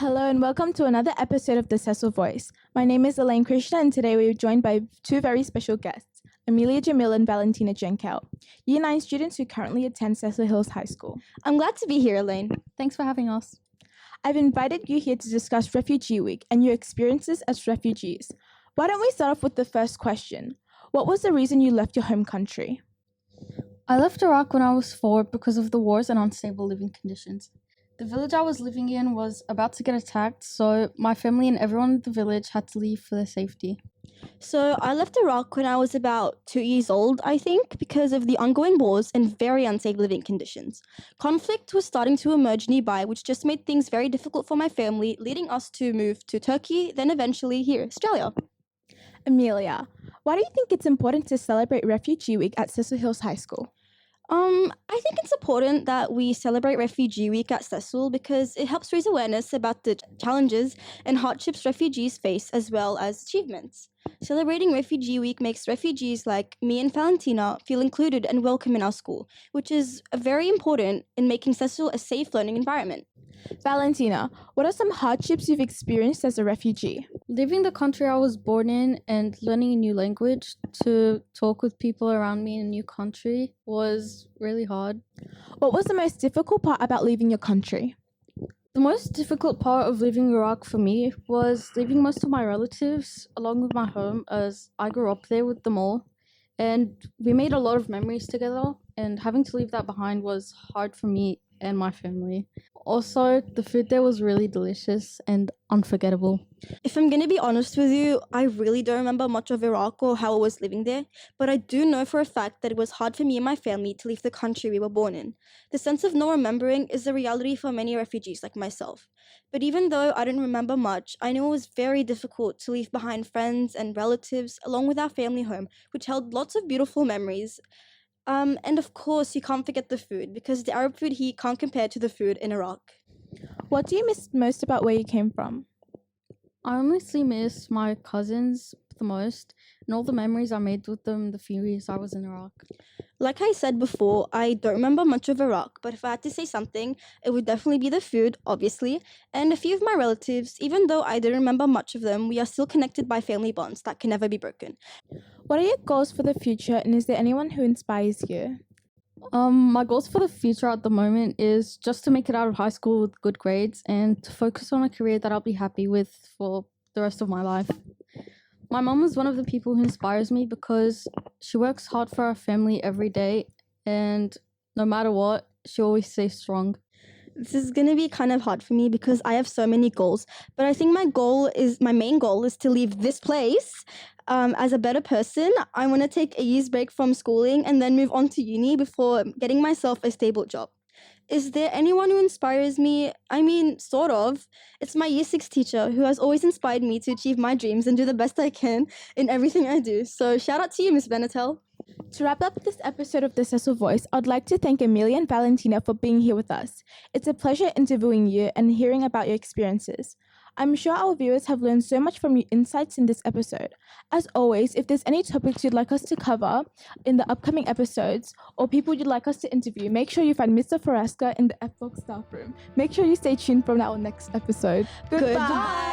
Hello and welcome to another episode of the Cecil Voice. My name is Elaine, Krishna, and today we're joined by two very special guests, Imeelya, Jameel and Falantina Jankel, Year 9 students who currently attend Cecil Hills High School. I'm glad to be here, Elaine. Thanks for having us. I've invited you here to discuss Refugee Week and your experiences as refugees. Why don't we start off with the first question? What was the reason you left your home country? I left Iraq when I was 4 because of the wars and unstable living conditions. The village I was living in was about to get attacked, so my family and everyone in the village had to leave for their safety. So I left Iraq when I was about 2 years old, I think, because of the ongoing wars and very unsafe living conditions. Conflict was starting to emerge nearby, which just made things very difficult for my family, leading us to move to Turkey, then eventually here, Australia. Imeelya, why do you think it's important to celebrate Refugee Week at Cecil Hills High School? I think it's important that we celebrate Refugee Week at Cecil because it helps raise awareness about the challenges and hardships refugees face as well as achievements. Celebrating Refugee Week makes refugees like me and Falantina feel included and welcome in our school, which is very important in making Cecil a safe learning environment. Falantina, what are some hardships you've experienced as a refugee? Leaving the country I was born in and learning a new language to talk with people around me in a new country was really hard. What was the most difficult part about leaving your country? The most difficult part of leaving Iraq for me was leaving most of my relatives along with my home, as I grew up there with them all. And we made a lot of memories together, and having to leave that behind was hard for me and my family. Also, the food there was really delicious and unforgettable. If I'm going to be honest with you, I really don't remember much of Iraq or how I was living there, but I do know for a fact that it was hard for me and my family to leave the country we were born in. The sense of not remembering is a reality for many refugees like myself. But even though I didn't remember much, I knew it was very difficult to leave behind friends and relatives along with our family home, which held lots of beautiful memories. And of course, you can't forget the food, because the Arab food here can't compare to the food in Iraq. What do you miss most about where you came from? I honestly miss my cousins the most and all the memories I made with them the few years I was in Iraq. Like I said before, I don't remember much of Iraq, but if I had to say something, it would definitely be the food, obviously, and a few of my relatives. Even though I didn't remember much of them, we are still connected by family bonds that can never be broken. What are your goals for the future, and is there anyone who inspires you? My goals for the future at the moment is just to make it out of high school with good grades and to focus on a career that I'll be happy with for the rest of my life. My mom is one of the people who inspires me because she works hard for our family every day, and no matter what, she always stays strong. This is going to be kind of hard for me because I have so many goals, but I think my main goal is to leave this place as a better person. I want to take a year's break from schooling and then move on to uni before getting myself a stable job. Is there anyone who inspires me? I mean, sort of. It's my year 6 teacher who has always inspired me to achieve my dreams and do the best I can in everything I do. So shout out to you, Miss Benatel. To wrap up this episode of The Cecil Voice, I'd like to thank Imeelya and Falantina for being here with us. It's a pleasure interviewing you and hearing about your experiences. I'm sure our viewers have learned so much from your insights in this episode. As always, if there's any topics you'd like us to cover in the upcoming episodes or people you'd like us to interview, make sure you find Mr. Faraska in the F-Box staff room. Make sure you stay tuned for our next episode. Goodbye.